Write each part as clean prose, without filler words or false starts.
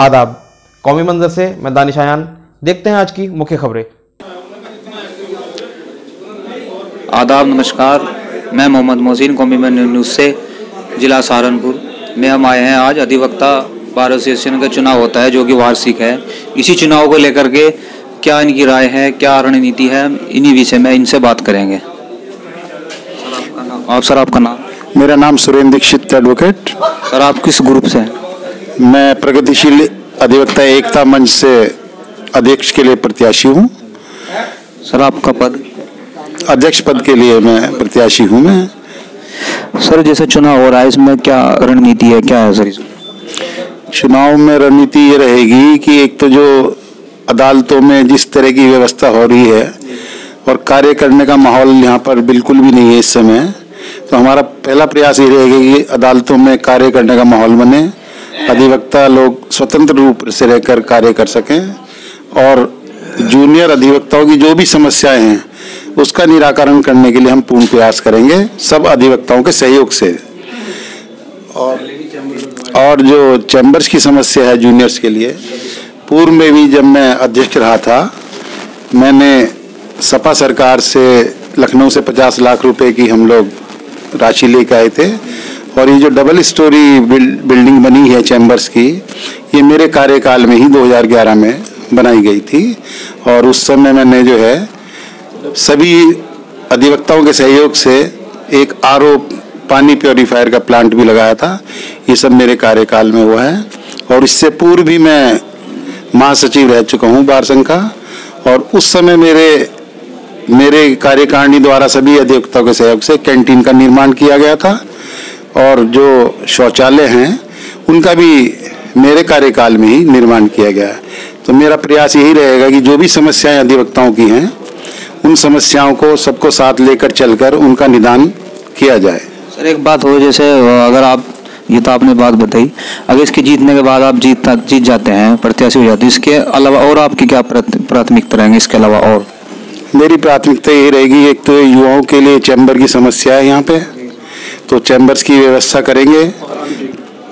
आदाब। कौमी मंजर से मैं दानिश आयान। देखते हैं आज की मुख्य खबरें। आदाब, नमस्कार। मैं मोहम्मद मोहसिन, कौमी मंजर न्यूज़ से, जिला सहारनपुर में हम आए हैं। आज अधिवक्ता बार एसोसिएशन का चुनाव होता है जो कि वार्षिक है। इसी चुनाव को लेकर के क्या इनकी राय है, क्या रणनीति है, इन्हीं विषय में इनसे बात करेंगे। सर, आपका नाम? मेरा नाम सुरेंद्र दीक्षित, एडवोकेट। सर, आप किस ग्रुप से हैं? मैं प्रगतिशील अधिवक्ता एकता मंच से अध्यक्ष के लिए प्रत्याशी हूँ। सर, आपका पद? अध्यक्ष पद के लिए मैं प्रत्याशी हूँ। मैं सर, जैसे चुनाव हो रहा है, इसमें क्या रणनीति है, क्या है सर इसमें? चुनाव में रणनीति ये रहेगी कि एक तो जो अदालतों में जिस तरह की व्यवस्था हो रही है और कार्य करने का माहौल यहाँ पर बिल्कुल भी नहीं है इस समय, तो हमारा पहला प्रयास ये रहेगा कि अदालतों में कार्य करने का माहौल बने, अधिवक्ता लोग स्वतंत्र रूप से रहकर कार्य कर सकें और जूनियर अधिवक्ताओं की जो भी समस्याएं हैं उसका निराकरण करने के लिए हम पूर्ण प्रयास करेंगे सब अधिवक्ताओं के सहयोग से। और जो चैम्बर्स की समस्या है जूनियर्स के लिए, पूर्व में भी जब मैं अध्यक्ष रहा था, मैंने सपा सरकार से लखनऊ से 50 लाख रुपए की हम लोग राशि लेकर आए थे और ये जो डबल स्टोरी बिल्डिंग बनी है चैम्बर्स की, ये मेरे कार्यकाल में ही 2011 में बनाई गई थी। और उस समय मैंने जो है सभी अधिवक्ताओं के सहयोग से एक आरओ पानी प्योरीफायर का प्लांट भी लगाया था। ये सब मेरे कार्यकाल में हुआ है। और इससे पूर्व भी मैं महासचिव रह चुका हूँ बार संघ का, और उस समय मेरे कार्यकारिणी द्वारा सभी अधिवक्ताओं के सहयोग से कैंटीन का निर्माण किया गया था और जो शौचालय हैं उनका भी मेरे कार्यकाल में ही निर्माण किया गया है। तो मेरा प्रयास यही रहेगा कि जो भी समस्याएं अधिवक्ताओं की हैं उन समस्याओं को सबको साथ लेकर चलकर उनका निदान किया जाए। सर, एक बात हो, जैसे अगर आप, ये तो आपने बात बताई, अगर इसके जीतने के बाद आप जीत जाते हैं, प्रत्याशी हो जाते हैं, इसके अलावा और आपकी क्या प्राथमिकता रहेंगी? इसके अलावा और मेरी प्राथमिकता यही रहेगी, एक तो युवाओं के लिए चैम्बर की समस्या है यहाँ पे, तो चैम्बर्स की व्यवस्था करेंगे,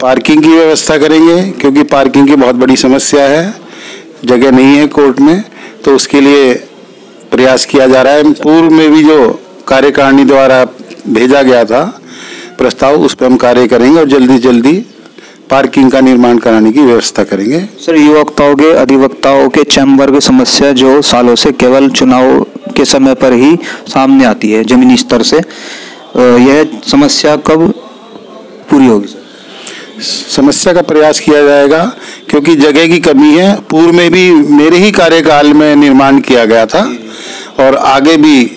पार्किंग की व्यवस्था करेंगे क्योंकि पार्किंग की बहुत बड़ी समस्या है, जगह नहीं है कोर्ट में, तो उसके लिए प्रयास किया जा रहा है। पूर्व में भी जो कार्यकारिणी द्वारा भेजा गया था प्रस्ताव, उस पर हम कार्य करेंगे और जल्दी जल्दी पार्किंग का निर्माण कराने की व्यवस्था करेंगे। सर, युवक्ताओं के अधिवक्ताओं के चैम्बर की समस्या जो सालों से केवल चुनाव के समय पर ही सामने आती है जमीनी स्तर से, यह समस्या कब पूरी होगी? समस्या का प्रयास किया जाएगा क्योंकि जगह की कमी है। पूर्व में भी मेरे ही कार्यकाल में निर्माण किया गया था और आगे भी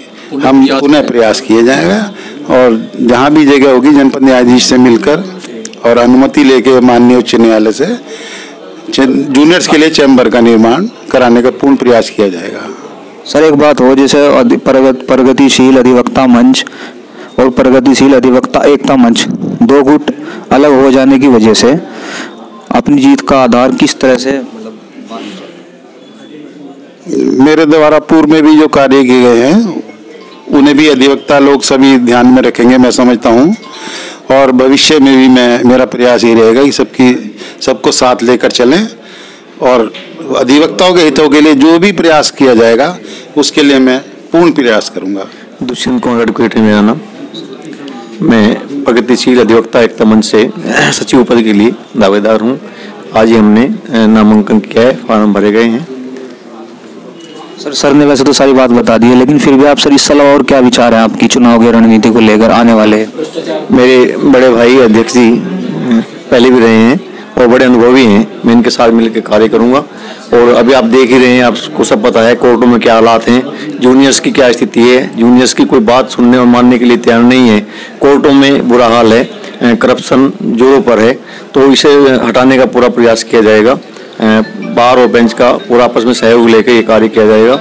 हम पुनः प्रयास किया जाएगा और जहां भी जगह होगी जनपद न्यायाधीश से मिलकर और अनुमति लेके माननीय उच्च न्यायालय से जूनियर्स के लिए चैम्बर का निर्माण कराने का पूर्ण प्रयास किया जाएगा। सर, एक बात हो, जैसे प्रगतिशील अधिवक्ता मंच और प्रगतिशील अधिवक्ता एकता मंच, दो गुट अलग हो जाने की वजह से अपनी जीत का आधार किस तरह से, मेरे द्वारा पूर्व में भी जो कार्य किए गए हैं उन्हें भी अधिवक्ता लोग सभी ध्यान में रखेंगे, मैं समझता हूँ। और भविष्य में भी मेरा प्रयास ये रहेगा कि सबको साथ लेकर चलें और अधिवक्ताओं के हितों के लिए जो भी प्रयास किया जाएगा उसके लिए मैं पूर्ण प्रयास करूँगा। दुष्यंत कुमार एडवोकेट है मेरा नाम। मैं प्रगतिशील अधिवक्ता एकता मंच से सचिव पद के लिए दावेदार हूँ। आज ही हमने नामांकन किया है, फॉर्म भरे गए हैं। सर ने वैसे तो सारी बात बता दी है, लेकिन फिर भी आप सर इसके अलावा और क्या विचार है आपकी चुनाव की रणनीति को लेकर आने वाले? मेरे बड़े भाई अध्यक्ष जी पहले भी रहे हैं और बड़े अनुभवी हैं, मैं इनके साथ मिलकर कार्य करूंगा। और अभी आप देख ही रहे हैं, आपको सब पता है कोर्टों में क्या हालात हैं, जूनियर्स की क्या स्थिति है। जूनियर्स की कोई बात सुनने और मानने के लिए तैयार नहीं है। कोर्टों में बुरा हाल है, करप्शन जोरों पर है, तो इसे हटाने का पूरा प्रयास किया जाएगा। बार और बेंच का पूरा आपस में सहयोग लेकर ये कार्य किया जाएगा।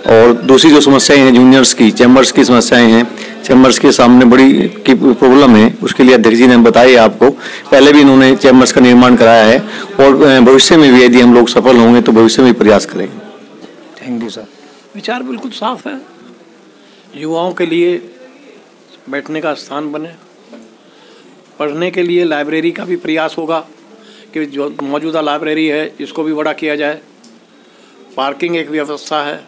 और दूसरी जो समस्याएं हैं जूनियर्स की, चैम्बर्स की समस्याएं हैं, चैम्बर्स के सामने बड़ी की प्रॉब्लम है, उसके लिए अध्यक्ष जी ने बताई आपको। पहले भी इन्होंने चैम्बर्स का निर्माण कराया है और भविष्य में भी यदि हम लोग सफल होंगे तो भविष्य में प्रयास करेंगे। Thank you sir. विचार बिल्कुल साफ है, युवाओं के लिए बैठने का स्थान बने, पढ़ने के लिए लाइब्रेरी का भी प्रयास होगा कि जो मौजूदा लाइब्रेरी है इसको भी बड़ा किया जाए, पार्किंग एक व्यवस्था है,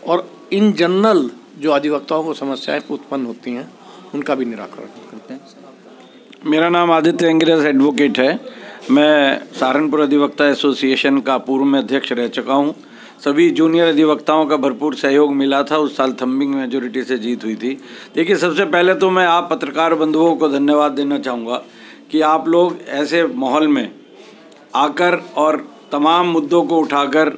और इन जनरल जो अधिवक्ताओं को समस्याएं उत्पन्न होती हैं उनका भी निराकरण करते हैं। मेरा नाम आदित्य अंग्रेज एडवोकेट है। मैं सहारनपुर अधिवक्ता एसोसिएशन का पूर्व में अध्यक्ष रह चुका हूं। सभी जूनियर अधिवक्ताओं का भरपूर सहयोग मिला था। उस साल थम्बिंग मेजोरिटी से जीत हुई थी। देखिए, सबसे पहले तो मैं आप पत्रकार बंधुओं को धन्यवाद देना चाहूँगा कि आप लोग ऐसे माहौल में आकर और तमाम मुद्दों को उठाकर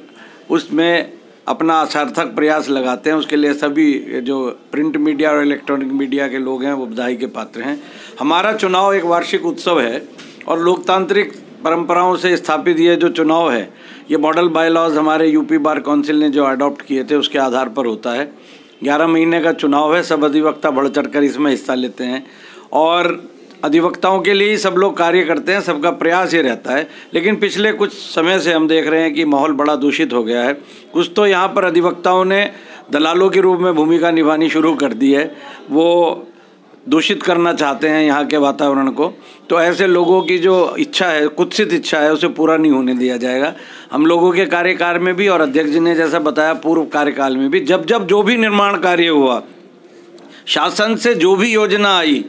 उसमें अपना सार्थक प्रयास लगाते हैं। उसके लिए सभी जो प्रिंट मीडिया और इलेक्ट्रॉनिक मीडिया के लोग हैं वो बधाई के पात्र हैं। हमारा चुनाव एक वार्षिक उत्सव है और लोकतांत्रिक परंपराओं से स्थापित ये जो चुनाव है, ये मॉडल बायलॉज हमारे यूपी बार काउंसिल ने जो अडॉप्ट किए थे उसके आधार पर होता है। 11 महीने का चुनाव है। सब अधिवक्ता बढ़ चढ़कर इसमें हिस्सा लेते हैं और अधिवक्ताओं के लिए ही सब लोग कार्य करते हैं। सबका प्रयास ये रहता है। लेकिन पिछले कुछ समय से हम देख रहे हैं कि माहौल बड़ा दूषित हो गया है। कुछ तो यहाँ पर अधिवक्ताओं ने दलालों के रूप में भूमिका निभानी शुरू कर दी है। वो दूषित करना चाहते हैं यहाँ के वातावरण को। तो ऐसे लोगों की जो इच्छा है, कुत्सित इच्छा है, उसे पूरा नहीं होने दिया जाएगा। हम लोगों के कार्यकाल में भी और अध्यक्ष जी ने जैसा बताया पूर्व कार्यकाल में भी जब जब जो भी निर्माण कार्य हुआ, शासन से जो भी योजना आई,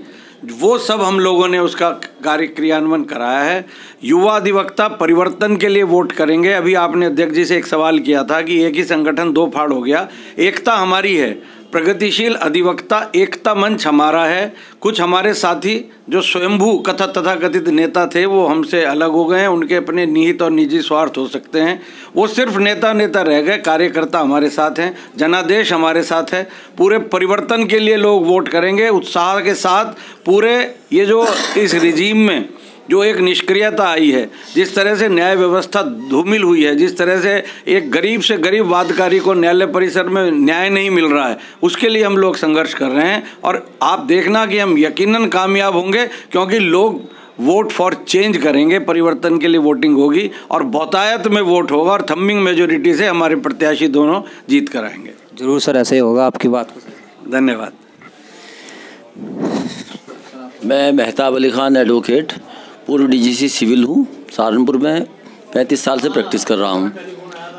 वो सब हम लोगों ने उसका कार्य क्रियान्वयन कराया है। युवा अधिवक्ता परिवर्तन के लिए वोट करेंगे। अभी आपने अध्यक्ष जी से एक सवाल किया था कि एक ही संगठन दो फाड़ हो गया। एकता हमारी है। प्रगतिशील अधिवक्ता एकता मंच हमारा है। कुछ हमारे साथी जो स्वयंभू तथाकथित नेता थे वो हमसे अलग हो गए हैं। उनके अपने निहित और निजी स्वार्थ हो सकते हैं। वो सिर्फ नेता रह गए। कार्यकर्ता हमारे साथ हैं, जनादेश हमारे साथ है। पूरे परिवर्तन के लिए लोग वोट करेंगे उत्साह के साथ। पूरे ये जो इस रिजीम में जो एक निष्क्रियता आई है, जिस तरह से न्याय व्यवस्था धूमिल हुई है, जिस तरह से एक गरीब से गरीब वादकारी को न्यायालय परिसर में न्याय नहीं मिल रहा है, उसके लिए हम लोग संघर्ष कर रहे हैं। और आप देखना कि हम यकीनन कामयाब होंगे, क्योंकि लोग वोट फॉर चेंज करेंगे। परिवर्तन के लिए वोटिंग होगी और बहुतायत में वोट होगा और थम्बिंग मेजोरिटी से हमारे प्रत्याशी दोनों जीत कर आएंगे। जरूर सर, ऐसे ही होगा। आपकी बात को धन्यवाद। मैं मेहताब अली खान एडवोकेट, पूर्व डीजीसी सिविल हूँ। सहारनपुर में 35 साल से प्रैक्टिस कर रहा हूँ।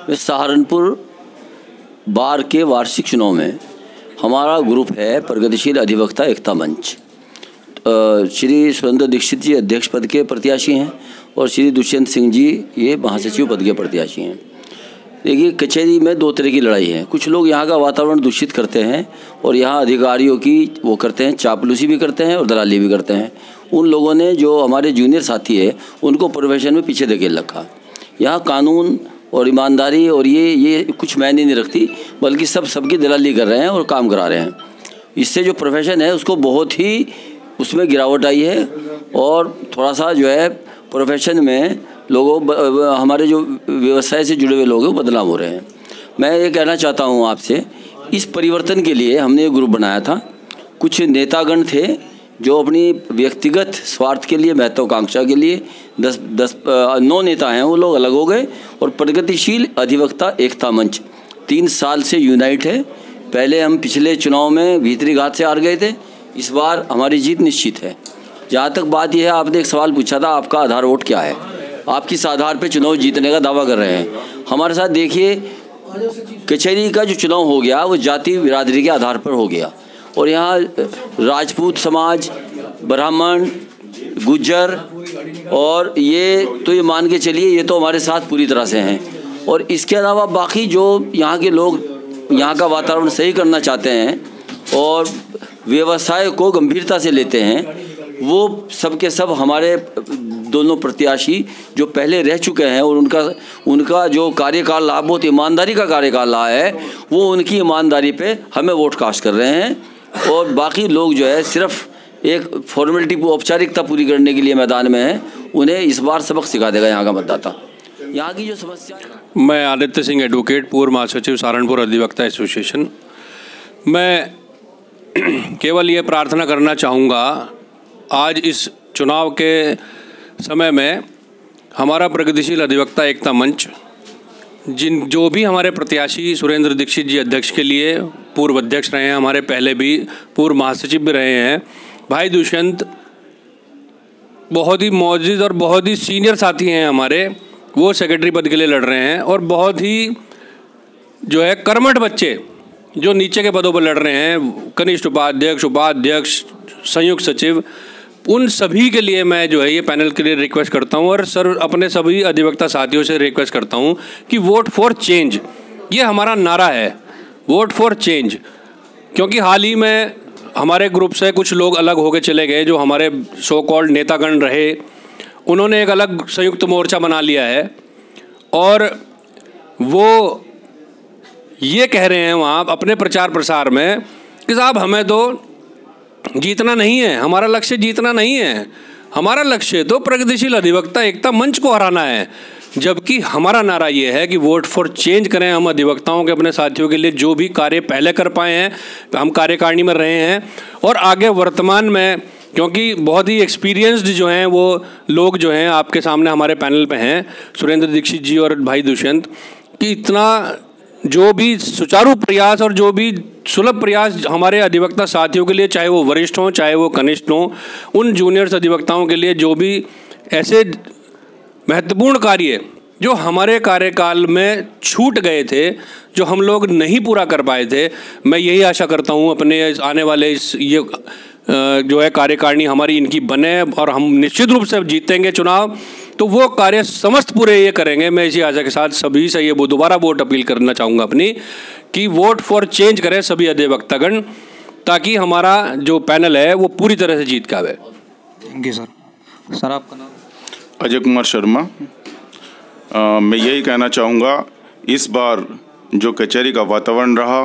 इस सहारनपुर बार के वार्षिक चुनाव में हमारा ग्रुप है प्रगतिशील अधिवक्ता एकता मंच। श्री सुरेंद्र दीक्षित जी अध्यक्ष पद के प्रत्याशी हैं और श्री दुष्यंत सिंह जी ये महासचिव पद के प्रत्याशी हैं। देखिए, कचहरी में दो तरह की लड़ाई है। कुछ लोग यहाँ का वातावरण दूषित करते हैं और यहाँ अधिकारियों की वो करते हैं, चापलूसी भी करते हैं और दलाली भी करते हैं। उन लोगों ने जो हमारे जूनियर साथी है उनको प्रोफेशन में पीछे धकेल रखा। यहाँ कानून और ईमानदारी और ये कुछ मायने नहीं रखती, बल्कि सबकी दलाली कर रहे हैं और काम करा रहे हैं। इससे जो प्रोफेशन है उसको बहुत ही उसमें गिरावट आई है और थोड़ा सा जो है प्रोफेशन में लोगों हमारे जो व्यवसाय से जुड़े हुए लोग हैं वो बदलाव हो रहे हैं। मैं ये कहना चाहता हूँ आपसे, इस परिवर्तन के लिए हमने एक ग्रुप बनाया था। कुछ नेतागण थे जो अपनी व्यक्तिगत स्वार्थ के लिए, महत्वाकांक्षा के लिए 9 नेता हैं, वो लोग अलग हो गए और प्रगतिशील अधिवक्ता एकता मंच 3 साल से यूनाइट है। पहले हम पिछले चुनाव में भीतरी घात से हार गए थे। इस बार हमारी जीत निश्चित है। जहाँ तक बात यह है, आपने एक सवाल पूछा था आपका आधार वोट क्या है। आप किस आधार पर चुनाव जीतने का दावा कर रहे हैं। हमारे साथ देखिए, कचहरी का जो चुनाव हो गया वो जाति बिरादरी के आधार पर हो गया और यहाँ राजपूत समाज, ब्राह्मण, गुज्जर और ये मान के चलिए ये तो हमारे साथ पूरी तरह से हैं। और इसके अलावा बाकी जो यहाँ के लोग यहाँ का वातावरण सही करना चाहते हैं और व्यवसाय को गंभीरता से लेते हैं, वो सब के सब हमारे दोनों प्रत्याशी जो पहले रह चुके हैं और उनका जो कार्यकाल रहा, बहुत ईमानदारी का कार्यकाल रहा है, वो उनकी ईमानदारी पे हमें वोट कास्ट कर रहे हैं। और बाकी लोग जो है सिर्फ एक फॉर्मेलिटी औपचारिकता पूरी करने के लिए मैदान में हैं। उन्हें इस बार सबक सिखा देगा यहाँ का मतदाता। यहाँ की जो समस्या, मैं आदित्य सिंह एडवोकेट, पूर्व महासचिव सहारनपुर अधिवक्ता एसोसिएशन। मैं केवल ये प्रार्थना करना चाहूँगा, आज इस चुनाव के समय में हमारा प्रगतिशील अधिवक्ता एकता मंच, जो भी हमारे प्रत्याशी सुरेंद्र दीक्षित जी अध्यक्ष के लिए पूर्व अध्यक्ष रहे हैं, हमारे पहले भी पूर्व महासचिव भी रहे हैं, भाई दुष्यंत बहुत ही मौजूद और बहुत ही सीनियर साथी हैं हमारे, वो सेक्रेटरी पद के लिए लड़ रहे हैं, और बहुत ही जो है कर्मठ बच्चे जो नीचे के पदों पर लड़ रहे हैं, कनिष्ठ उपाध्यक्ष, उपाध्यक्ष, संयुक्त सचिव, उन सभी के लिए मैं जो है ये पैनल के लिए रिक्वेस्ट करता हूँ, और सर अपने सभी अधिवक्ता साथियों से रिक्वेस्ट करता हूँ कि वोट फॉर चेंज, ये हमारा नारा है, वोट फॉर चेंज। क्योंकि हाल ही में हमारे ग्रुप से कुछ लोग अलग होकर चले गए, जो हमारे सो कॉल्ड नेतागण रहे, उन्होंने एक अलग संयुक्त मोर्चा बना लिया है, और वो ये कह रहे हैं वहाँ अपने प्रचार प्रसार में कि साहब हमें तो जीतना नहीं है, हमारा लक्ष्य जीतना नहीं है, हमारा लक्ष्य तो प्रगतिशील अधिवक्ता एकता मंच को हराना है। जबकि हमारा नारा ये है कि वोट फॉर चेंज करें। हम अधिवक्ताओं के अपने साथियों के लिए जो भी कार्य पहले कर पाए हैं, हम कार्यकारिणी में रहे हैं, और आगे वर्तमान में, क्योंकि बहुत ही एक्सपीरियंस्ड जो हैं वो लोग जो हैं आपके सामने हमारे पैनल पे हैं, सुरेंद्र दीक्षित जी और भाई दुष्यंत, कि इतना जो भी सुचारू प्रयास और जो भी सुलभ प्रयास हमारे अधिवक्ता साथियों के लिए, चाहे वो वरिष्ठ हों चाहे वो कनिष्ठ हों, उन जूनियर्स अधिवक्ताओं के लिए जो भी ऐसे महत्वपूर्ण कार्य जो हमारे कार्यकाल में छूट गए थे, जो हम लोग नहीं पूरा कर पाए थे, मैं यही आशा करता हूँ अपने आने वाले इस ये जो है कार्यकारिणी हमारी इनकी बने, और हम निश्चित रूप से जीतेंगे चुनाव, तो वो कार्य समस्त पूरे ये करेंगे। मैं इसी आशा के साथ सभी से ये दोबारा वोट अपील करना चाहूँगा अपनी, कि वोट फॉर चेंज करें सभी अधिवक्तागण, ताकि हमारा जो पैनल है वो पूरी तरह से जीत के आवे। Thank you sir. सर आपका नाम? अजय कुमार शर्मा। मैं यही कहना चाहूँगा, इस बार जो कचहरी का वातावरण रहा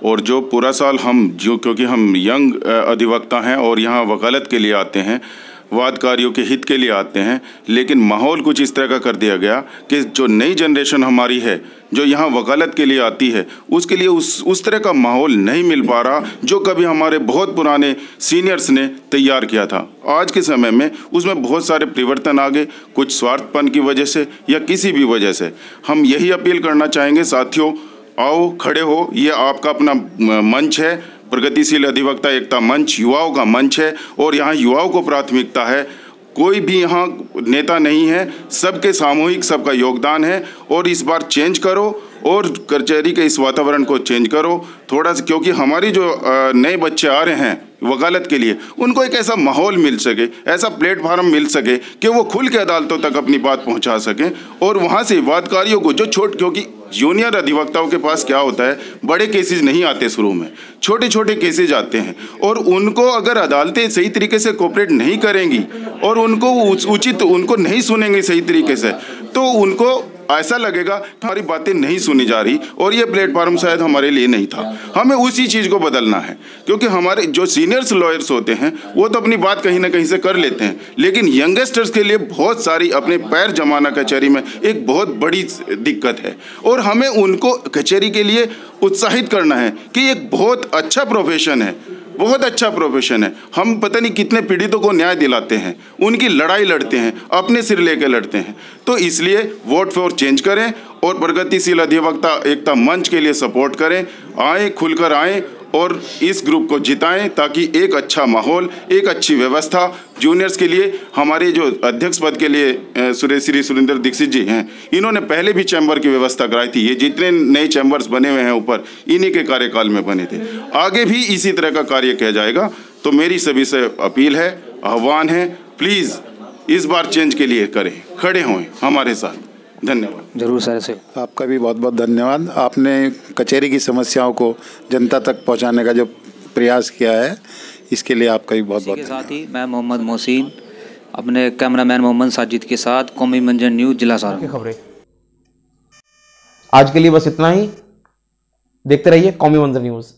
और जो पूरा साल हम जो, क्योंकि हम यंग अधिवक्ता हैं और यहाँ वकालत के लिए आते हैं, वादकारियों के हित के लिए आते हैं, लेकिन माहौल कुछ इस तरह का कर दिया गया कि जो नई जनरेशन हमारी है जो यहाँ वकालत के लिए आती है, उसके लिए उस तरह का माहौल नहीं मिल पा रहा जो कभी हमारे बहुत पुराने सीनियर्स ने तैयार किया था। आज के समय में उसमें बहुत सारे परिवर्तन आ गए, कुछ स्वार्थपन की वजह से या किसी भी वजह से। हम यही अपील करना चाहेंगे, साथियों आओ खड़े हो, ये आपका अपना मंच है, प्रगतिशील अधिवक्ता एकता मंच युवाओं का मंच है, और यहाँ युवाओं को प्राथमिकता है। कोई भी यहाँ नेता नहीं है, सबके सामूहिक सबका योगदान है, और इस बार चेंज करो और कचहरी के इस वातावरण को चेंज करो थोड़ा सा, क्योंकि हमारी जो नए बच्चे आ रहे हैं वकालत के लिए, उनको एक ऐसा माहौल मिल सके, ऐसा प्लेटफार्म मिल सके कि वो खुल के अदालतों तक अपनी बात पहुंचा सकें, और वहां से वादकारियों को जो क्योंकि जूनियर अधिवक्ताओं के पास क्या होता है, बड़े केसेस नहीं आते शुरू में, छोटे छोटे केसेज आते हैं, और उनको अगर अदालतें सही तरीके से कोऑपरेट नहीं करेंगी और उनको उचित उनको नहीं सुनेंगे सही तरीके से, तो उनको ऐसा लगेगा हमारी बातें नहीं सुनी जा रही और ये प्लेटफॉर्म शायद हमारे लिए नहीं था। हमें उसी चीज़ को बदलना है, क्योंकि हमारे जो सीनियर्स लॉयर्स होते हैं वो तो अपनी बात कहीं ना कहीं से कर लेते हैं, लेकिन यंगस्टर्स के लिए बहुत सारी अपने पैर जमाना कचहरी में एक बहुत बड़ी दिक्कत है, और हमें उनको कचहरी के लिए उत्साहित करना है कि एक बहुत अच्छा प्रोफेशन है, बहुत अच्छा प्रोफेशन है। हम पता नहीं कितने पीड़ितों को न्याय दिलाते हैं, उनकी लड़ाई लड़ते हैं, अपने सिर लेकर लड़ते हैं। तो इसलिए वोट फॉर चेंज करें और प्रगतिशील अधिवक्ता एकता मंच के लिए सपोर्ट करें, आए खुलकर आएँ और इस ग्रुप को जिताएं, ताकि एक अच्छा माहौल, एक अच्छी व्यवस्था जूनियर्स के लिए। हमारे जो अध्यक्ष पद के लिए श्री सुरेंद्र दीक्षित जी हैं, इन्होंने पहले भी चैम्बर की व्यवस्था कराई थी। ये जितने नए चैम्बर्स बने हुए हैं ऊपर, इन्हीं के कार्यकाल में बने थे। आगे भी इसी तरह का कार्य किया जाएगा। तो मेरी सभी से अपील है, आह्वान है, प्लीज़ इस बार चेंज के लिए करें, खड़े हों हमारे साथ। धन्यवाद। जरूर सर से आपका भी बहुत बहुत धन्यवाद। आपने कचहरी की समस्याओं को जनता तक पहुंचाने का जो प्रयास किया है, इसके लिए आपका भी बहुत बहुत धन्यवाद। साथ ही मैं मोहम्मद मोहसिन अपने कैमरामैन मोहम्मद साजिद के साथ कौमी मंजर न्यूज़ जिला सहारनपुर। खबरें आज के लिए बस इतना ही। देखते रहिए कौमी मंजर न्यूज़।